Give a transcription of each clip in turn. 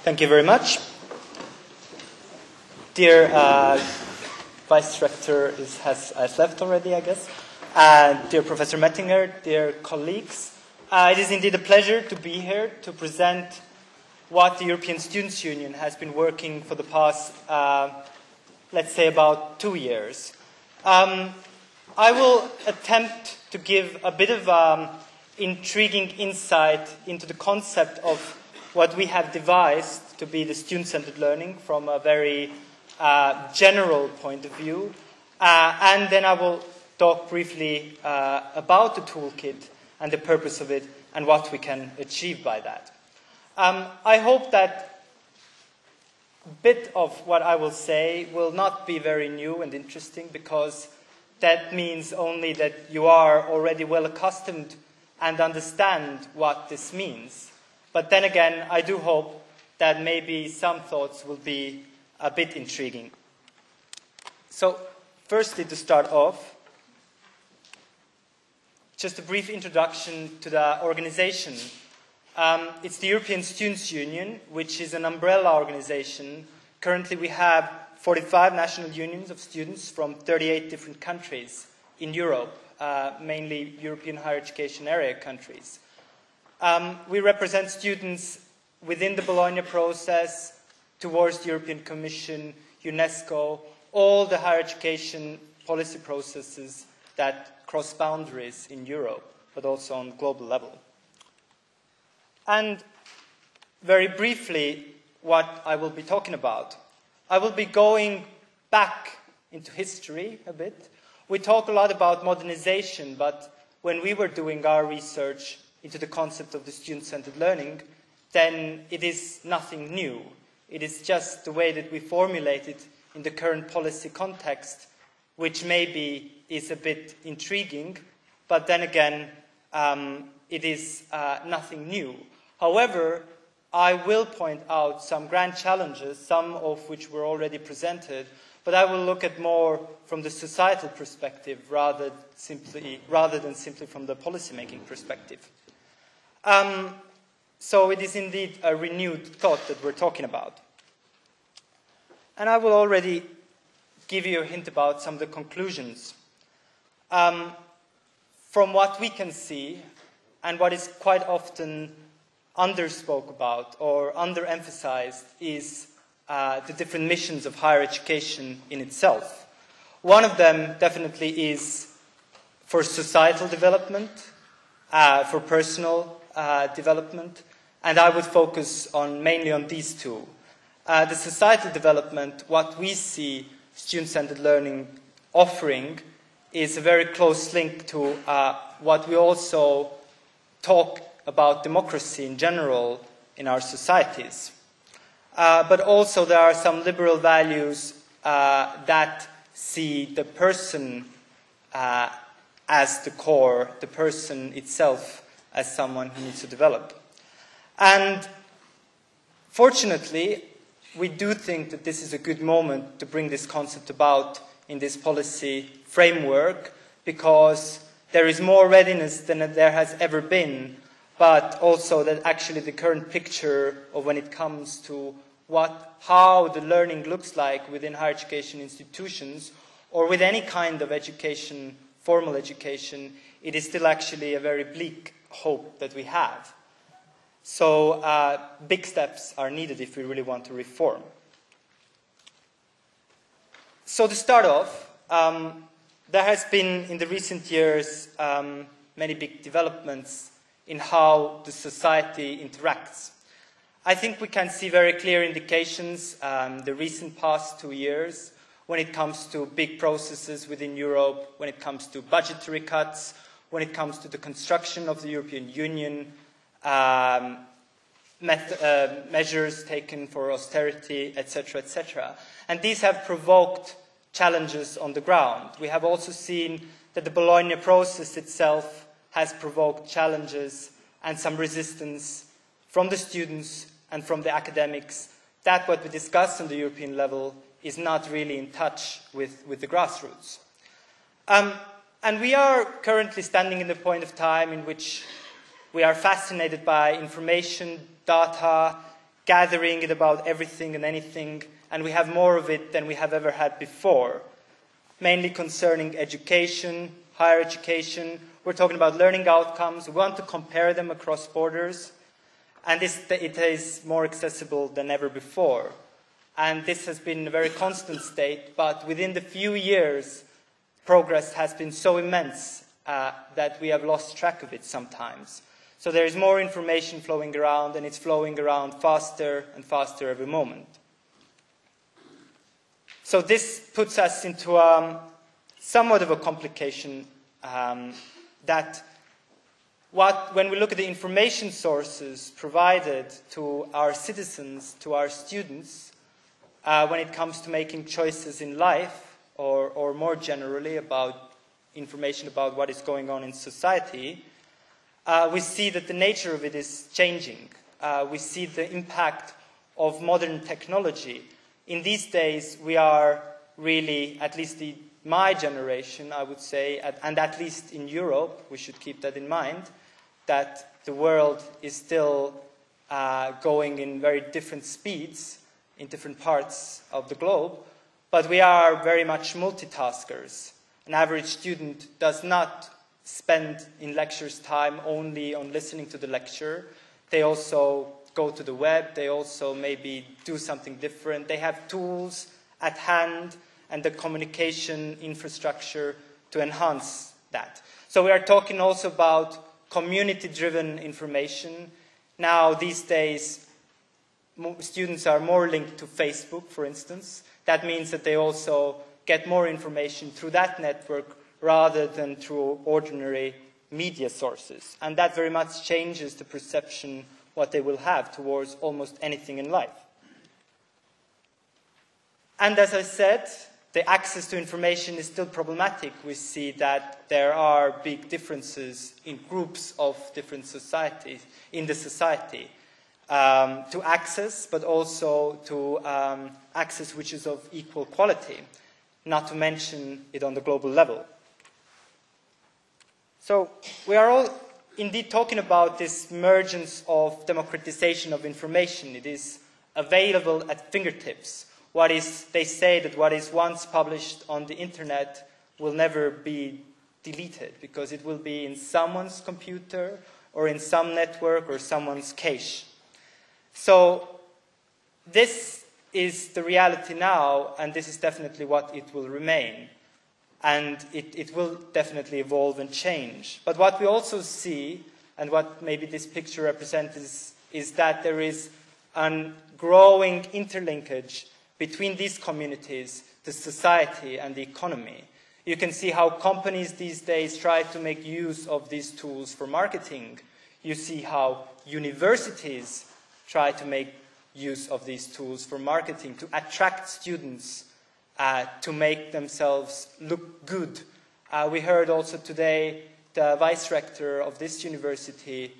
Thank you very much. Dear Vice Rector has left already, I guess. Dear Professor Mettinger, dear colleagues, it is indeed a pleasure to be here to present what the European Students' Union has been working for the past, let's say, about 2 years. I will attempt to give a bit of intriguing insight into the concept of what we have devised to be the student-centered learning from a very general point of view. And then I will talk briefly about the toolkit and the purpose of it and what we can achieve by that. I hope that a bit of what I will say will not be very new and interesting, because that means only that you are already well accustomed and understand what this means. But then again, I do hope that maybe some thoughts will be a bit intriguing. So, firstly, to start off, just a brief introduction to the organization. It's the European Students' Union, which is an umbrella organization. Currently, we have 45 national unions of students from 38 different countries in Europe, mainly European higher education area countries. We represent students within the Bologna process, towards the European Commission, UNESCO, all the higher education policy processes that cross boundaries in Europe, but also on global level. And very briefly, what I will be talking about. I will be going back into history a bit. We talk a lot about modernization, but when we were doing our research into the concept of the student-centered learning, then it is nothing new. It is just the way that we formulate it in the current policy context, which maybe is a bit intriguing, but then again, it is nothing new. However, I will point out some grand challenges, some of which were already presented, but I will look at more from the societal perspective rather than simply from the policymaking perspective. So it is indeed a renewed thought that we're talking about. And I will already give you a hint about some of the conclusions. From what we can see, and what is quite often underspoke about or underemphasized, is the different missions of higher education in itself. One of them definitely is for societal development, for personal development, and I would focus mainly on these two. The societal development, what we see student-centered learning offering, is a very close link to what we also talk about democracy in general in our societies. But also there are some liberal values that see the person as the core, the person itself as someone who needs to develop. And fortunately, we do think that this is a good moment to bring this concept about in this policy framework, because there is more readiness than there has ever been, but also that actually the current picture of when it comes to how the learning looks like within higher education institutions or with any kind of education, formal education, it is still actually a very bleak hope that we have. So big steps are needed if we really want to reform. So to start off, there has been in the recent years many big developments in how the society interacts. I think we can see very clear indications the recent past 2 years when it comes to big processes within Europe, when it comes to budgetary cuts, when it comes to the construction of the European Union, measures taken for austerity, etc., etc. And these have provoked challenges on the ground. We have also seen that the Bologna process itself has provoked challenges and some resistance from the students and from the academics, that what we discuss on the European level is not really in touch with the grassroots. And we are currently standing in the point of time in which we are fascinated by information, data, gathering it about everything and anything, and we have more of it than we have ever had before, mainly concerning education, higher education. We're talking about learning outcomes. We want to compare them across borders, and it is more accessible than ever before. And this has been a very constant state, but within the few years, progress has been so immense that we have lost track of it sometimes. So there is more information flowing around, and it's flowing around faster and faster every moment. So this puts us into somewhat of a complication that when we look at the information sources provided to our citizens, to our students, when it comes to making choices in life, or more generally about information about what is going on in society, we see that the nature of it is changing. We see the impact of modern technology. In these days, we are really, at least my generation, I would say, and at least in Europe, we should keep that in mind, that the world is still going in very different speeds in different parts of the globe, but we are very much multitaskers. An average student does not spend in lectures time only on listening to the lecture. They also go to the web. They also maybe do something different. They have tools at hand and the communication infrastructure to enhance that. So we are talking also about community-driven information. Now, these days, students are more linked to Facebook, for instance. That means that they also get more information through that network rather than through ordinary media sources. And that very much changes the perception what they will have towards almost anything in life. And as I said, the access to information is still problematic. We see that there are big differences in groups of different societies, in the society, to access, but also to access which is of equal quality, not to mention it on the global level. So we are all indeed talking about this emergence of democratization of information. It is available at fingertips. They say that what is once published on the internet will never be deleted because it will be in someone's computer or in some network or someone's cache. So this is the reality now, and this is definitely what it will remain. And it will definitely evolve and change. But what we also see, and what maybe this picture represents, is that there is a growing interlinkage between these communities, the society, and the economy. You can see how companies these days try to make use of these tools for marketing. You see how universities try to make use of these tools for marketing, to attract students, to make themselves look good. We heard also today the vice-rector of this university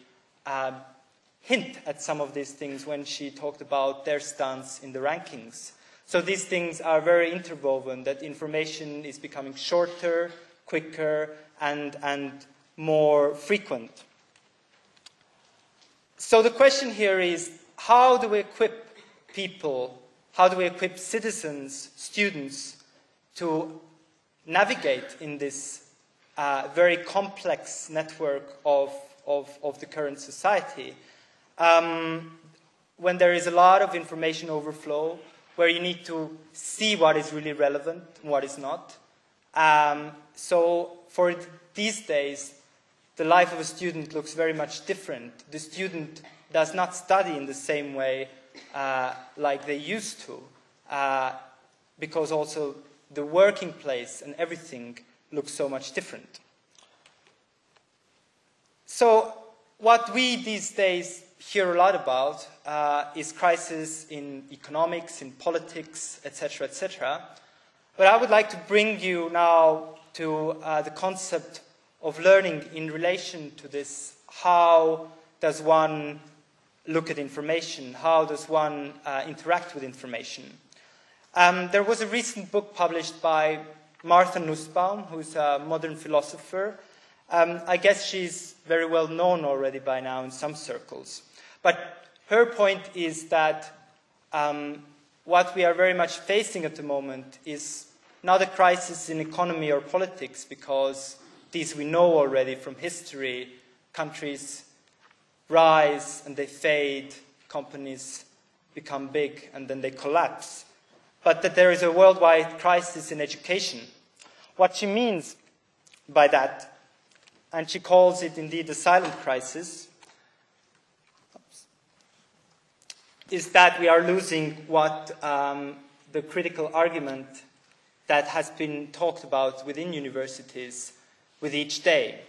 hint at some of these things when she talked about their stance in the rankings. So these things are very interwoven, that information is becoming shorter, quicker, and more frequent. So the question here is, how do we equip people, how do we equip citizens, students, to navigate in this very complex network of the current society? When there is a lot of information overflow, where you need to see what is really relevant and what is not. So for these days, the life of a student looks very much different. The student does not study in the same way like they used to, because also the working place and everything looks so much different. So what we these days hear a lot about is crisis in economics, in politics, etc., etc. But I would like to bring you now to the concept of learning in relation to this. How does one look at information? How does one interact with information? There was a recent book published by Martha Nussbaum, who's a modern philosopher. I guess she's very well known already by now in some circles. But her point is that what we are very much facing at the moment is not a crisis in economy or politics, because these we know already from history. Countries rise and they fade, companies become big and then they collapse. But that there is a worldwide crisis in education. What she means by that, and she calls it indeed a silent crisis, is that we are losing what the critical argument that has been talked about within universities with each day.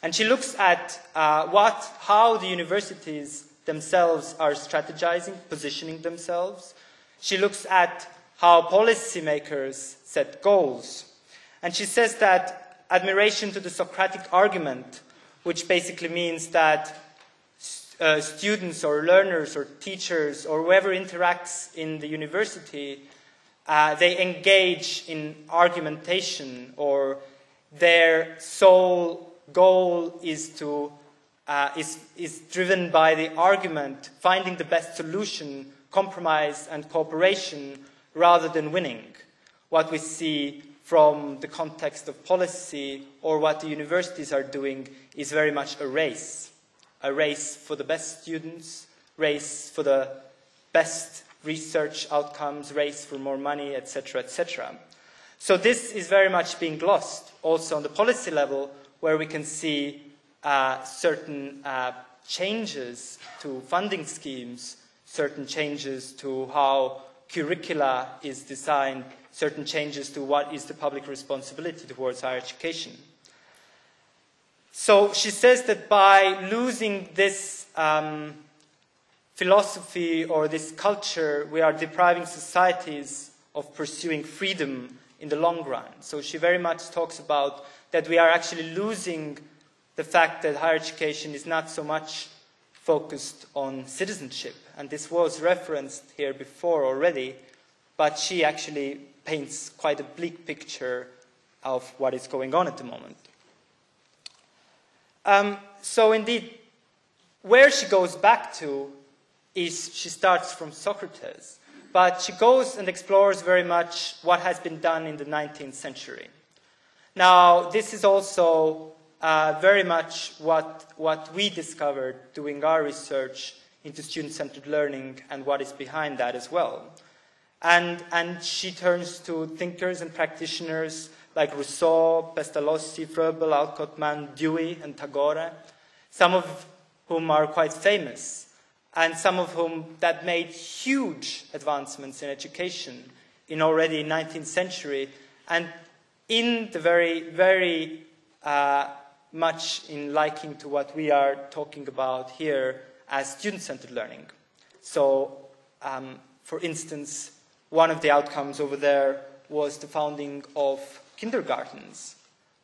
And she looks at how the universities themselves are strategizing, positioning themselves. She looks at how policymakers set goals. And she says that admiration to the Socratic argument, which basically means that students or learners or teachers or whoever interacts in the university, they engage in argumentation, or their sole goal is driven by the argument, finding the best solution, compromise and cooperation, rather than winning. What we see from the context of policy or what the universities are doing is very much a race for the best students, race for the best research outcomes, race for more money, etc., etc. So this is very much being lost also on the policy level, where we can see certain changes to funding schemes, certain changes to how curricula is designed, certain changes to what is the public responsibility towards higher education. So she says that by losing this philosophy or this culture, we are depriving societies of pursuing freedom in the long run. So she very much talks about that we are actually losing the fact that higher education is not so much focused on citizenship. And this was referenced here before already, but she actually paints quite a bleak picture of what is going on at the moment. So indeed, where she goes back to is she starts from Socrates, but she goes and explores very much what has been done in the 19th century. Now, this is also very much what we discovered doing our research into student-centered learning and what is behind that as well. And she turns to thinkers and practitioners like Rousseau, Pestalozzi, Froebel, Alcott, Mann, Dewey, and Tagore, some of whom are quite famous, and some of whom that made huge advancements in education in already 19th century, and in the very, very much in liking to what we are talking about here as student-centered learning. So, for instance, one of the outcomes over there was the founding of kindergartens,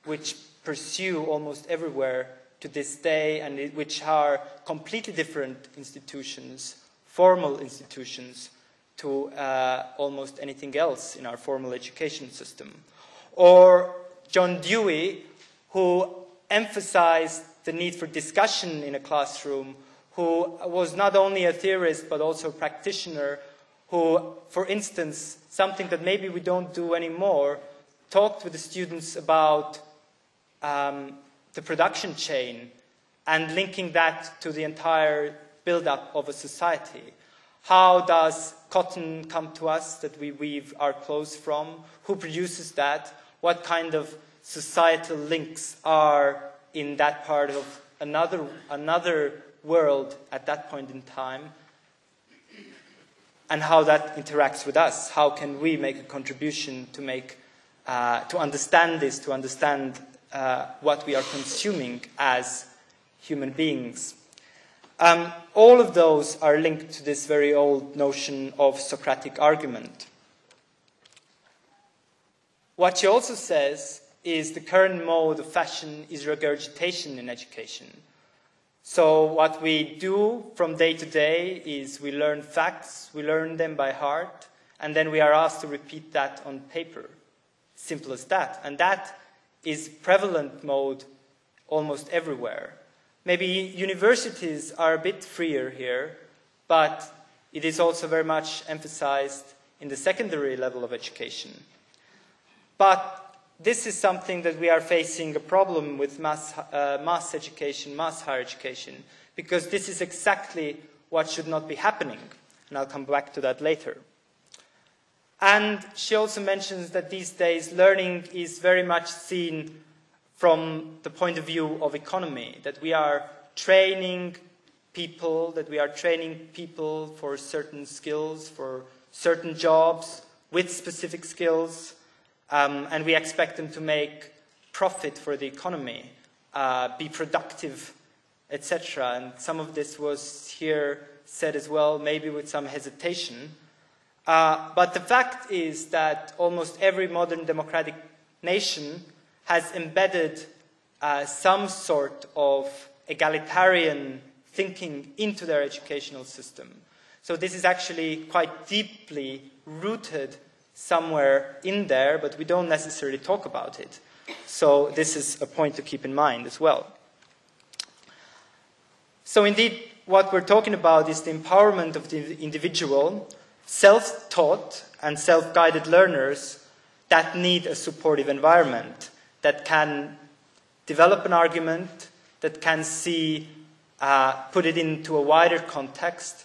which pursue almost everywhere to this day, and which are completely different institutions, formal institutions, to almost anything else in our formal education system. Or John Dewey, who emphasized the need for discussion in a classroom, who was not only a theorist but also a practitioner, who, for instance, something that maybe we don't do anymore, talked with the students about the production chain and linking that to the entire build-up of a society. How does cotton come to us that we weave our clothes from? Who produces that? What kind of societal links are in that part of another world at that point in time? And how that interacts with us? How can we make a contribution to understand this, to understand what we are consuming as human beings? All of those are linked to this very old notion of Socratic argument. What she also says is the current mode of fashion is regurgitation in education. So what we do from day to day is we learn facts, we learn them by heart, and then we are asked to repeat that on paper. Simple as that. And that is prevalent mode almost everywhere. Maybe universities are a bit freer here, but it is also very much emphasized in the secondary level of education. But this is something that we are facing a problem with mass education, mass higher education, because this is exactly what should not be happening. And I'll come back to that later. And she also mentions that these days learning is very much seen from the point of view of economy, that we are training people, for certain skills, for certain jobs with specific skills, and we expect them to make profit for the economy, be productive, etc. And some of this was here said as well, maybe with some hesitation. But the fact is that almost every modern democratic nation has embedded some sort of egalitarian thinking into their educational system. So this is actually quite deeply rooted somewhere in there, but we don't necessarily talk about it. So this is a point to keep in mind as well. So indeed, what we're talking about is the empowerment of the individual, self-taught and self-guided learners that need a supportive environment, that can develop an argument, that can see, put it into a wider context.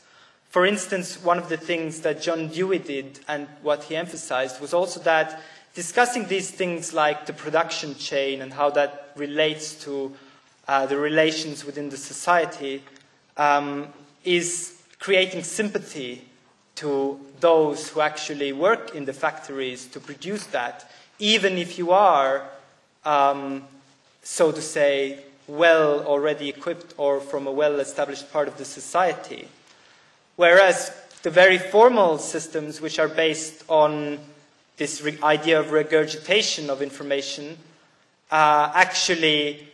For instance, one of the things that John Dewey did and what he emphasized was also that discussing these things like the production chain and how that relates to the relations within the society is creating sympathy to those who actually work in the factories to produce that, even if you are, so to say, well already equipped or from a well-established part of the society. Whereas the very formal systems which are based on this idea of regurgitation of information actually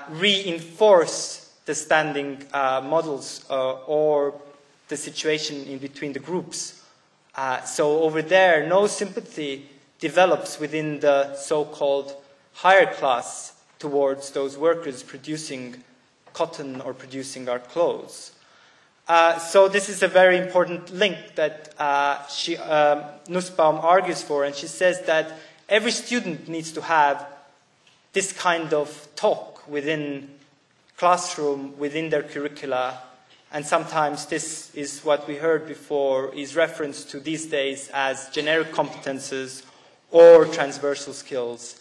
reinforce the standing models or the situation in between the groups. So over there, no sympathy develops within the so-called higher class towards those workers producing cotton or producing our clothes. So this is a very important link that Nussbaum argues for, and she says that every student needs to have this kind of talk within classroom, within their curricula, and sometimes this is what we heard before, is referenced to these days as generic competences or transversal skills,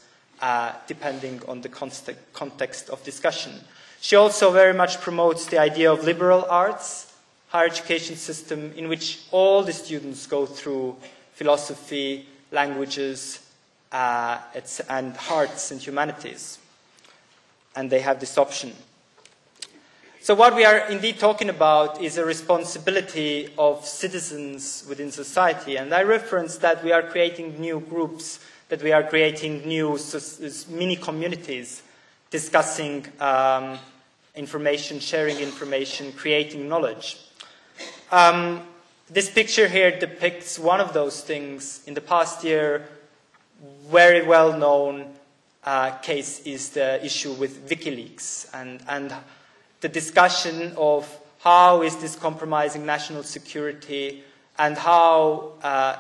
depending on the context of discussion. She also very much promotes the idea of liberal arts, higher education system in which all the students go through philosophy, languages, and arts and humanities. And they have this option. So what we are indeed talking about is a responsibility of citizens within society. And I referenced that we are creating new groups, that we are creating new mini communities discussing information, sharing information, creating knowledge. This picture here depicts one of those things. In the past year, very well-known case is the issue with WikiLeaks and the discussion of how is this compromising national security and how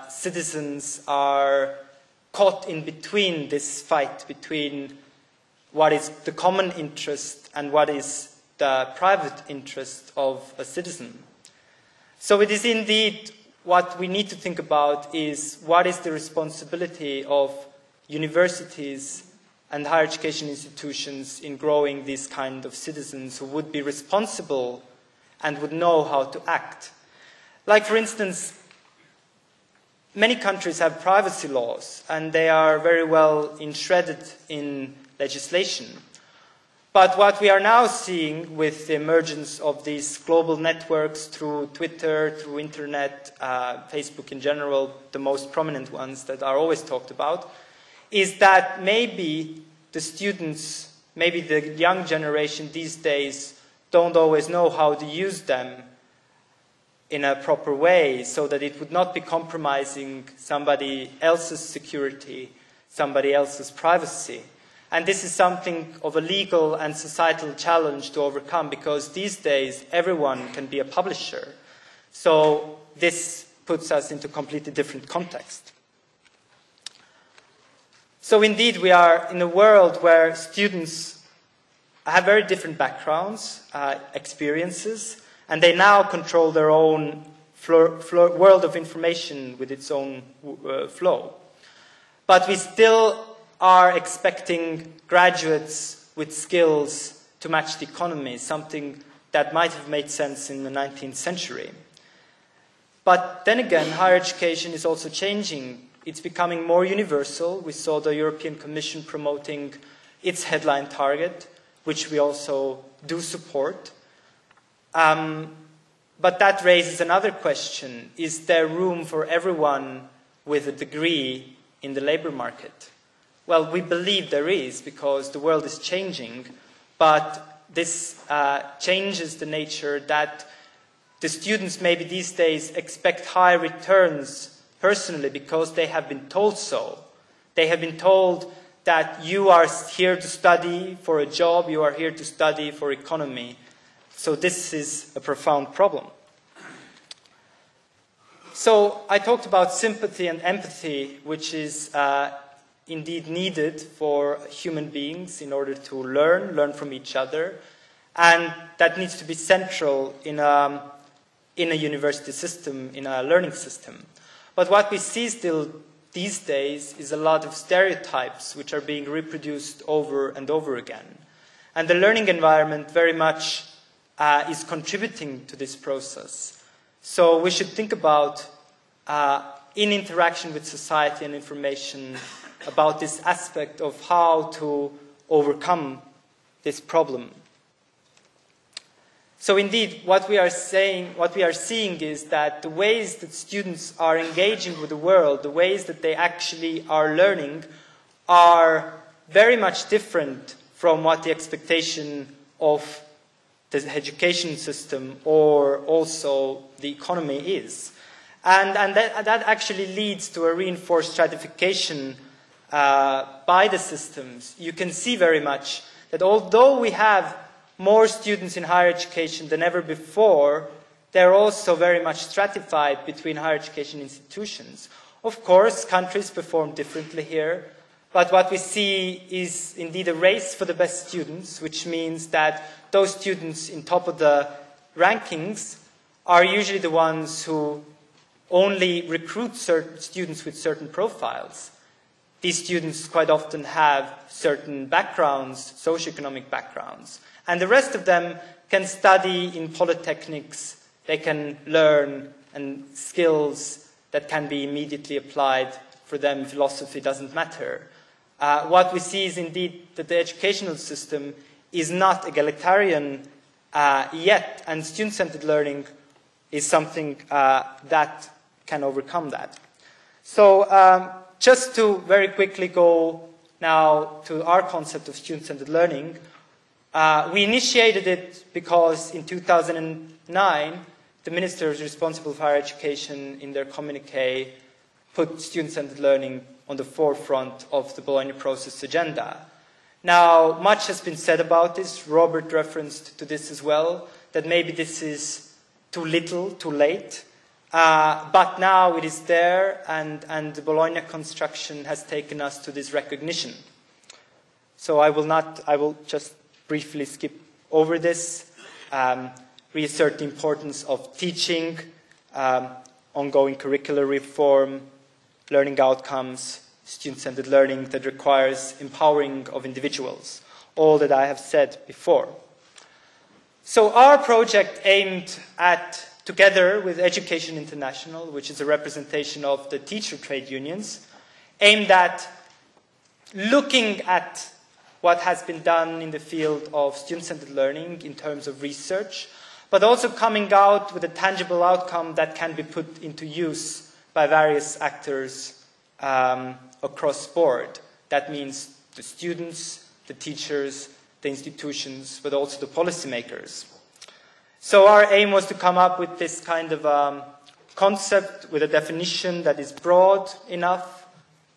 citizens are caught in between this fight between what is the common interest and what is the private interest of a citizen. So it is indeed what we need to think about is what is the responsibility of universities and higher education institutions in growing these kind of citizens who would be responsible and would know how to act. Like, for instance, many countries have privacy laws, and they are very well enshredded in legislation. But what we are now seeing with the emergence of these global networks through Twitter, through Internet, Facebook in general, the most prominent ones that are always talked about, is that maybe the students, maybe the young generation these days don't always know how to use them in a proper way so that it would not be compromising somebody else's security, somebody else's privacy. And this is something of a legal and societal challenge to overcome because these days everyone can be a publisher. So this puts us into a completely different context. So indeed, we are in a world where students have very different backgrounds, experiences, and they now control their own world of information with its own flow. But we still are expecting graduates with skills to match the economy, something that might have made sense in the 19th century. But then again, higher education is also changing. It's becoming more universal. We saw the European Commission promoting its headline target, which we also do support. But that raises another question. Is there room for everyone with a degree in the labor market? Well, we believe there is, because the world is changing, but this changes the nature that the students maybe these days expect high returns personally because they have been told so. They have been told that you are here to study for a job, you are here to study for economy. So this is a profound problem. So I talked about sympathy and empathy, which is indeed needed for human beings in order to learn from each other. And that needs to be central in a university system, in a learning system. But what we see still these days is a lot of stereotypes which are being reproduced over and over again. And the learning environment very much is contributing to this process. So we should think about, in interaction with society and information, about this aspect of how to overcome this problem. So indeed, what we are seeing is that the ways that students are engaging with the world, the ways that they actually are learning, are very much different from what the expectation of the education system or also the economy is. And that actually leads to a reinforced stratification by the systems. You can see very much that although we have more students in higher education than ever before, they're also very much stratified between higher education institutions. Of course, countries perform differently here, but what we see is indeed a race for the best students, which means that those students in top of the rankings are usually the ones who only recruit certain students with certain profiles. These students quite often have certain backgrounds, socioeconomic backgrounds. And the rest of them can study in polytechnics, they can learn and skills that can be immediately applied for them. Philosophy doesn't matter. What we see is indeed that the educational system is not egalitarian yet, and student-centered learning is something that can overcome that. So just to very quickly go now to our concept of student-centered learning, we initiated it because in 2009, the ministers responsible for higher education in their communique put student-centered learning on the forefront of the Bologna process agenda. Now, much has been said about this. Robert referenced to this as well, that maybe this is too little, too late. But now it is there, and the Bologna construction has taken us to this recognition. So I will just briefly skip over this, reassert the importance of teaching, ongoing curricular reform, learning outcomes, student-centered learning that requires empowering of individuals, all that I have said before. So our project aimed at, together with Education International, which is a representation of the teacher trade unions, aimed at looking at what has been done in the field of student-centered learning in terms of research, but also coming out with a tangible outcome that can be put into use by various actors across board. That means the students, the teachers, the institutions, but also the policymakers. So our aim was to come up with this kind of concept with a definition that is broad enough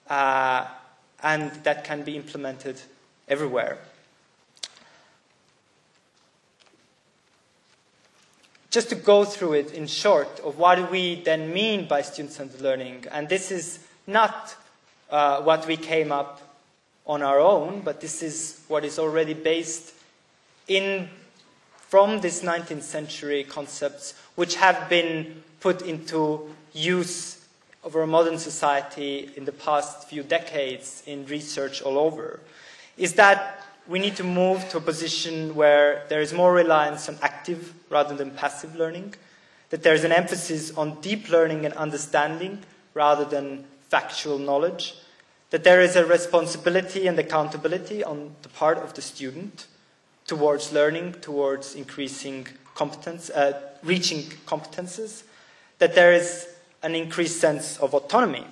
and that can be implemented everywhere. just to go through it in short of what do we then mean by student-centered learning. And this is not what we came up on our own, but this is what is already based from this 19th century concepts which have been put into use over a modern society in the past few decades in research all over, is that we need to move to a position where there is more reliance on active rather than passive learning, that there is an emphasis on deep learning and understanding rather than factual knowledge, that there is a responsibility and accountability on the part of the student towards learning, towards increasing competence, reaching competences, that there is an increased sense of autonomy,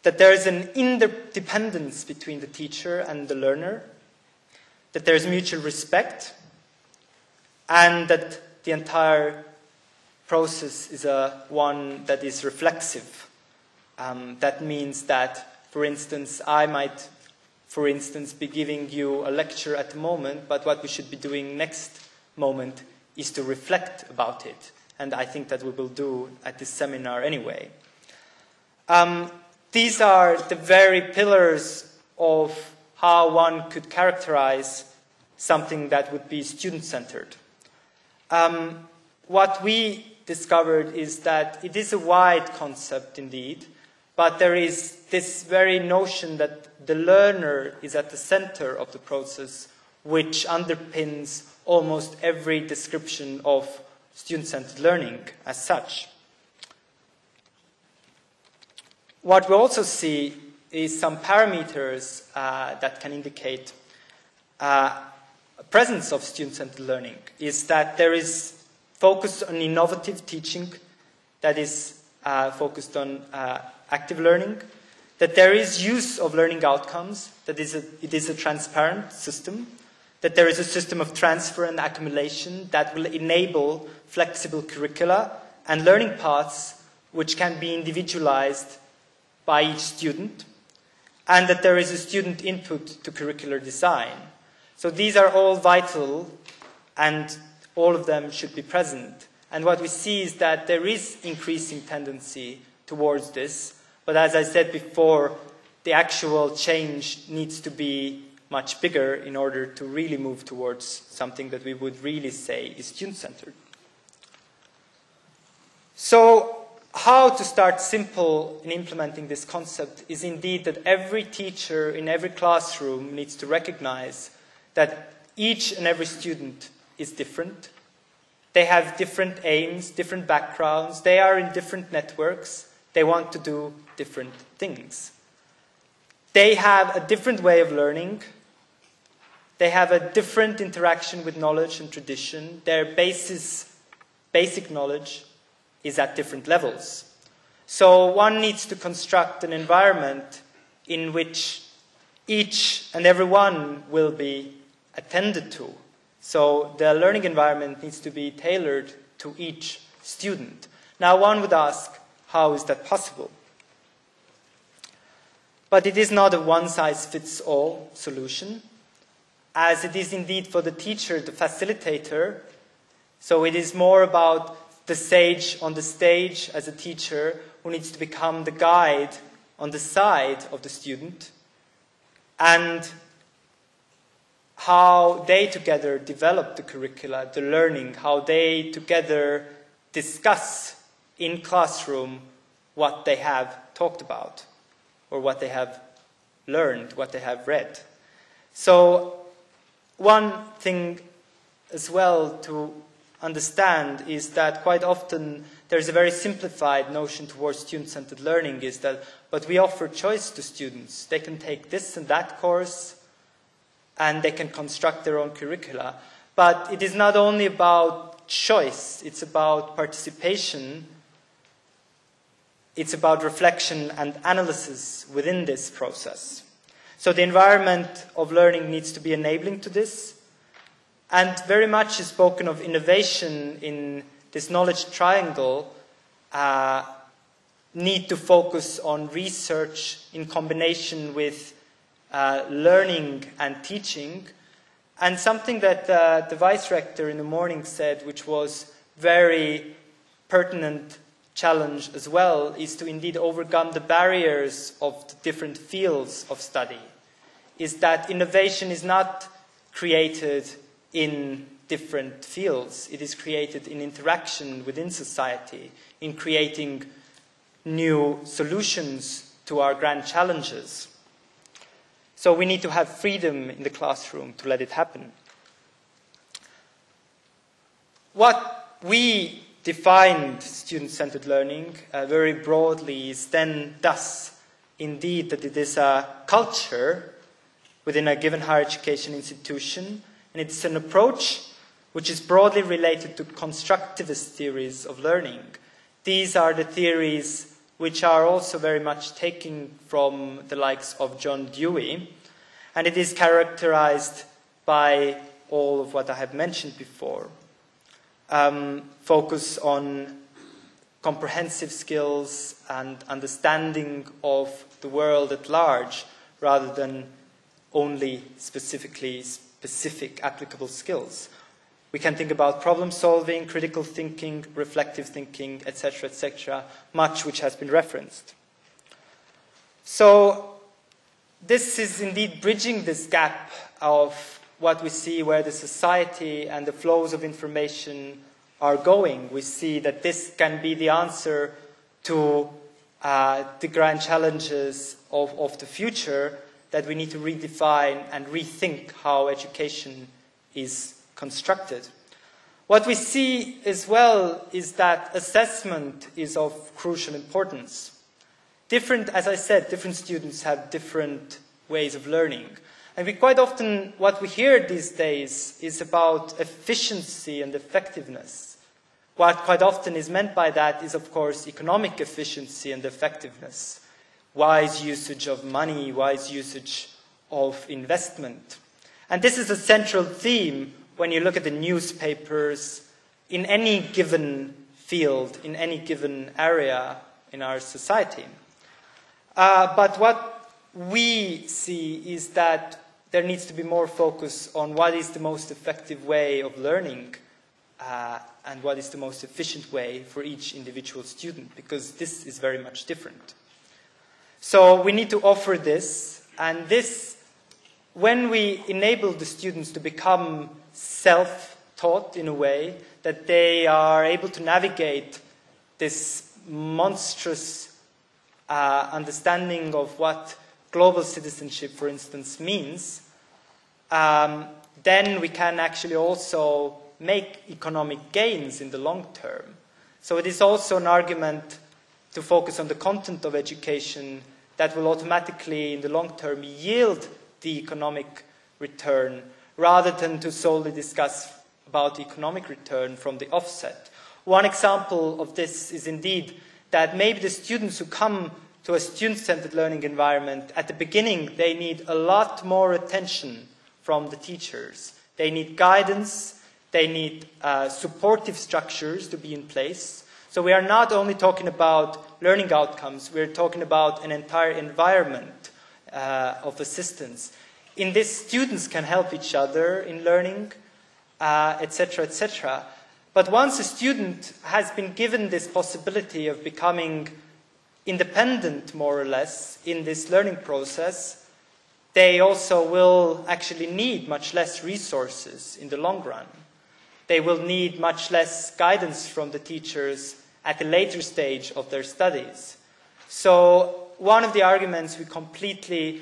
that there is an interdependence between the teacher and the learner, that there is mutual respect, and that the entire process is one that is reflexive. That means that, for instance, I might, be giving you a lecture at the moment, but what we should be doing next moment is to reflect about it. And I think that we will do at this seminar anyway. These are the very pillars of how one could characterize something that would be student-centered. What we discovered is that it is a wide concept indeed, but there is this very notion that the learner is at the center of the process, which underpins almost every description of student-centered learning as such. What we also see is some parameters that can indicate presence of student-centered learning, is that there is focus on innovative teaching, that is focused on active learning, that there is use of learning outcomes, that it is a transparent system, that there is a system of transfer and accumulation that will enable flexible curricula and learning paths which can be individualized by each student, and that there is a student input to curricular design. So these are all vital, and all of them should be present. And what we see is that there is increasing tendency towards this, but as I said before, the actual change needs to be much bigger in order to really move towards something that we would really say is student-centered. So how to start simple in implementing this concept is indeed that every teacher in every classroom needs to recognize that each and every student is different. They have different aims, different backgrounds, they are in different networks, they want to do different things. They have a different way of learning, they have a different interaction with knowledge and tradition, their basic knowledge is at different levels. So one needs to construct an environment in which each and every one will be attended to. So the learning environment needs to be tailored to each student. Now one would ask, how is that possible? But it is not a one-size-fits-all solution, as it is indeed for the teacher, the facilitator. So it is more about the sage on the stage as a teacher who needs to become the guide on the side of the student, and how they together develop the curricula, the learning, how they together discuss in classroom what they have talked about, or what they have learned, what they have read. So one thing as well to understand is that quite often there's a very simplified notion towards student-centered learning, is that, but we offer choice to students. They can take this and that course, and they can construct their own curricula. But it is not only about choice, it's about participation, it's about reflection and analysis within this process. So the environment of learning needs to be enabling to this, and very much is spoken of innovation in this knowledge triangle, need to focus on research in combination with learning and teaching, And something that the Vice Rector in the morning said, which was very pertinent challenge as well, is to indeed overcome the barriers of the different fields of study. Is that innovation is not created in different fields. It is created in interaction within society, in creating new solutions to our grand challenges. So we need to have freedom in the classroom to let it happen. What we defined student-centered learning very broadly is then thus indeed that it is a culture within a given higher education institution, and it's an approach which is broadly related to constructivist theories of learning. These are the theories which are also very much taken from the likes of John Dewey, and it is characterized by all of what I have mentioned before. Focus on comprehensive skills and understanding of the world at large, rather than only specific applicable skills. We can think about problem solving, critical thinking, reflective thinking, etc., much which has been referenced. So this is indeed bridging this gap of what we see where the society and the flows of information are going. We see that this can be the answer to the grand challenges of the future, that we need to redefine and rethink how education is constructed. What we see as well is that assessment is of crucial importance. As I said, different students have different ways of learning. And we quite often, what we hear these days is about efficiency and effectiveness. What quite often is meant by that is, of course, economic efficiency and effectiveness. Wise usage of money, wise usage of investment. And this is a central theme when you look at the newspapers in any given field, in any given area in our society. But what we see is that there needs to be more focus on what is the most effective way of learning and what is the most efficient way for each individual student, because this is very much different. So we need to offer this, and this, when we enable the students to become self-taught in a way, that they are able to navigate this monstrous understanding of what global citizenship, for instance, means, then we can actually also make economic gains in the long term. So it is also an argument to focus on the content of education that will automatically, in the long term, yield the economic return, rather than to solely discuss about economic return from the offset. One example of this is indeed that maybe the students who come to a student-centered learning environment, at the beginning, they need a lot more attention from the teachers. They need guidance, they need supportive structures to be in place. So we are not only talking about learning outcomes, we're talking about an entire environment of assistance. In this, students can help each other in learning, etc., etc. But once a student has been given this possibility of becoming independent, more or less, in this learning process, they also will actually need much less resources in the long run. They will need much less guidance from the teachers at a later stage of their studies. So one of the arguments we completely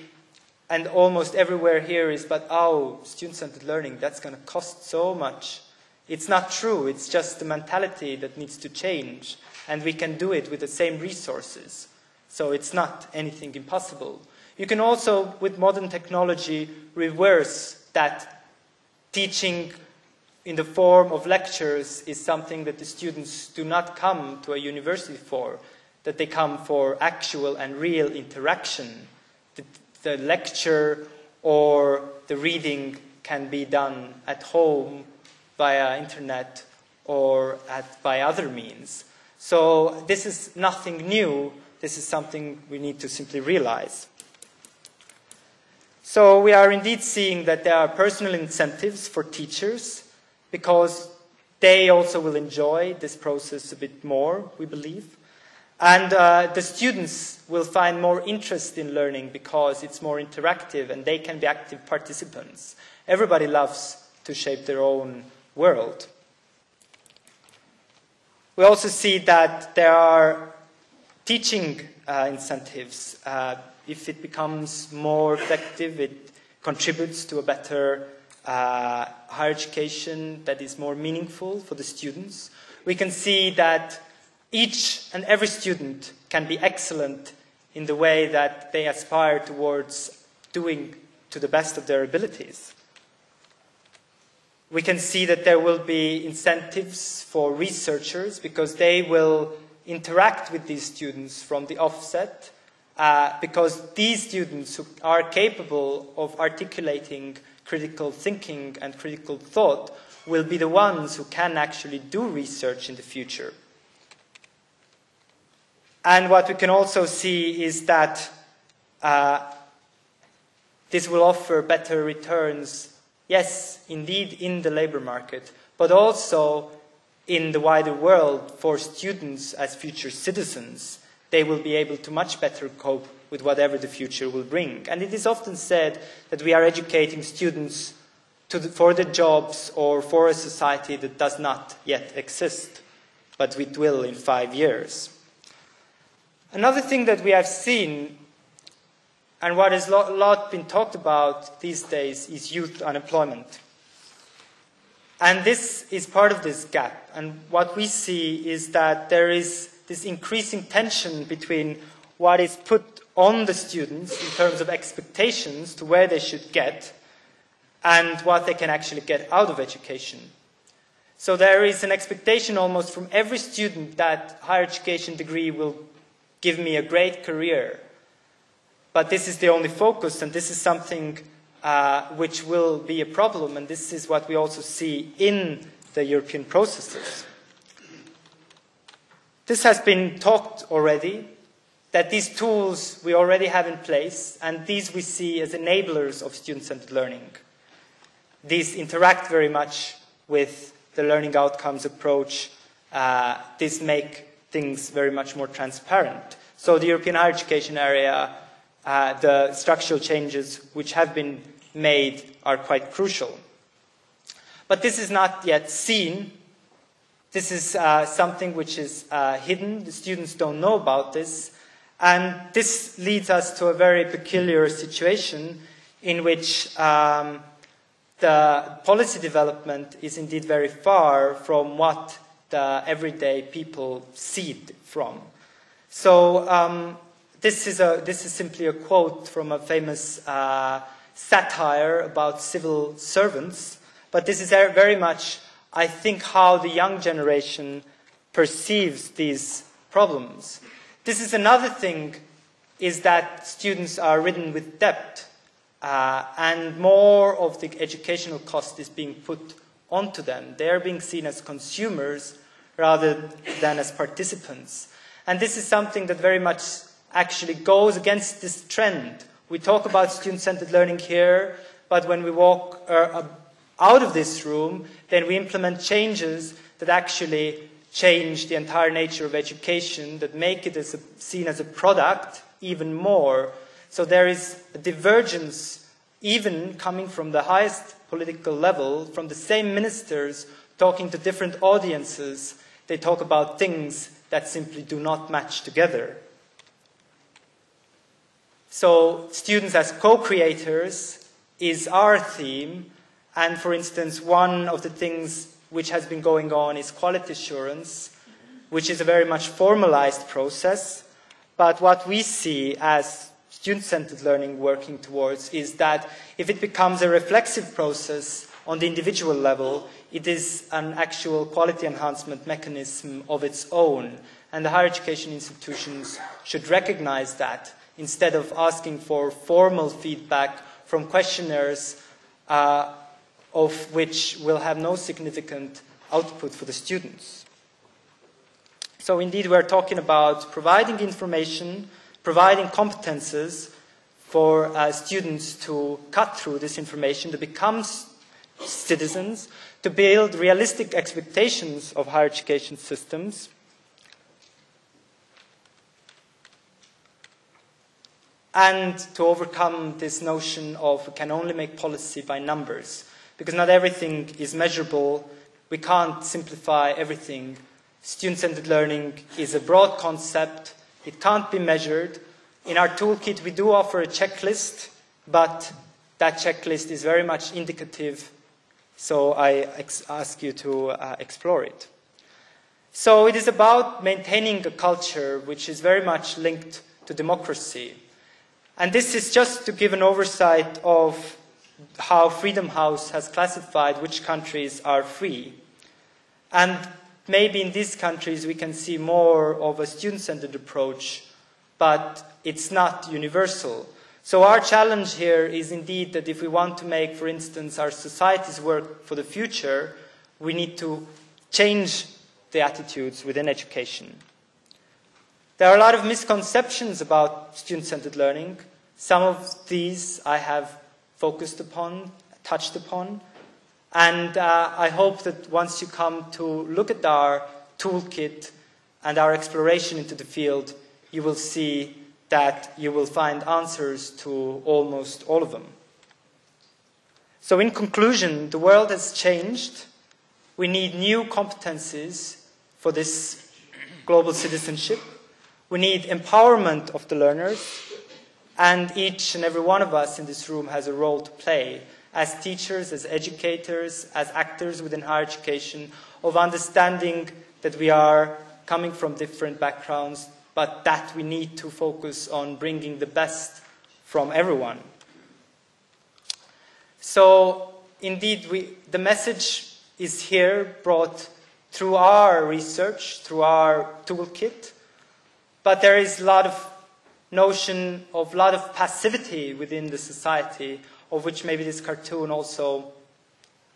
and almost everywhere here is, but student-centered learning, that's going to cost so much. It's not true. It's just the mentality that needs to change, and we can do it with the same resources. So it's not anything impossible. You can also, with modern technology, reverse that. Teaching in the form of lectures is something that the students do not come to a university for, that they come for actual and real interaction. The lecture or the reading can be done at home via internet or by other means. So this is nothing new. This is something we need to simply realize. So we are indeed seeing that there are personal incentives for teachers because they also will enjoy this process a bit more, we believe. And the students will find more interest in learning because it's more interactive and they can be active participants. Everybody loves to shape their own world. We also see that there are teaching incentives. If it becomes more effective, it contributes to a better higher education that is more meaningful for the students. We can see that each and every student can be excellent in the way that they aspire towards doing to the best of their abilities. We can see that there will be incentives for researchers because they will interact with these students from the offset because these students who are capable of articulating critical thinking and critical thought will be the ones who can actually do research in the future. And what we can also see is that this will offer better returns, yes, indeed, in the labor market, but also in the wider world for students as future citizens. They will be able to much better cope with whatever the future will bring. And it is often said that we are educating students for the jobs or for a society that does not yet exist, but it will in 5 years. Another thing that we have seen, and what has a lot been talked about these days, is youth unemployment. And this is part of this gap. And what we see is that there is this increasing tension between what is put on the students in terms of expectations to where they should get and what they can actually get out of education. So there is an expectation almost from every student that higher education degree will give me a great career. But this is the only focus, and this is something which will be a problem, and this is what we also see in the European processes. This has been talked already, that these tools we already have in place, and these we see as enablers of student-centered learning. These interact very much with the learning outcomes approach. These make things very much more transparent. So the European higher education area, the structural changes which have been made are quite crucial. But this is not yet seen. This is something which is hidden. The students don't know about this. And this leads us to a very peculiar situation in which the policy development is indeed very far from what the everyday people see it from. So this is simply a quote from a famous satire about civil servants, but this is very much, I think, how the young generation perceives these problems. This is another thing, is that students are ridden with debt, and more of the educational cost is being put onto them. They are being seen as consumers rather than as participants. And this is something that very much actually goes against this trend. We talk about student-centered learning here, but when we walk out of this room, then we implement changes that actually change the entire nature of education, that make it seen as a product even more. So there is a divergence even coming from the highest political level, from the same ministers talking to different audiences. They talk about things that simply do not match together. So students as co-creators is our theme. And for instance, one of the things which has been going on is quality assurance, which is a very much formalized process. But what we see as student-centered learning working towards is that if it becomes a reflexive process on the individual level, it is an actual quality enhancement mechanism of its own. And the higher education institutions should recognize that, instead of asking for formal feedback from questionnaires of which will have no significant output for the students. So indeed, we're talking about providing information, providing competences for students to cut through this information, to become citizens, to build realistic expectations of higher education systems, and to overcome this notion of we can only make policy by numbers, because not everything is measurable. We can't simplify everything. Student-centered learning is a broad concept. It can't be measured. In our toolkit, we do offer a checklist, but that checklist is very much indicative, so I ask you to explore it. So it is about maintaining a culture which is very much linked to democracy. And this is just to give an oversight of how Freedom House has classified which countries are free. And maybe in these countries we can see more of a student-centered approach, but it's not universal. So our challenge here is indeed that if we want to make, for instance, our societies work for the future, we need to change the attitudes within education. There are a lot of misconceptions about student-centered learning. Some of these I have focused upon, touched upon, and I hope that once you come to look at our toolkit and our exploration into the field, you will see that you will find answers to almost all of them. So in conclusion, the world has changed. We need new competencies for this global citizenship. We need empowerment of the learners, and each and every one of us in this room has a role to play as teachers, as educators, as actors within higher education, of understanding that we are coming from different backgrounds, but that we need to focus on bringing the best from everyone. So indeed, the message is here brought through our research, through our toolkit, but there is a lot of notion of a lot of passivity within the society, of which maybe this cartoon also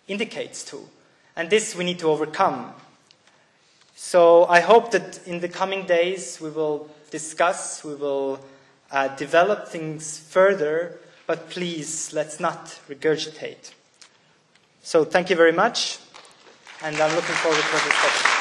indicates to. And this we need to overcome. So I hope that in the coming days we will discuss, we will develop things further, but please, let's not regurgitate. So thank you very much, and I'm looking forward to the discussion.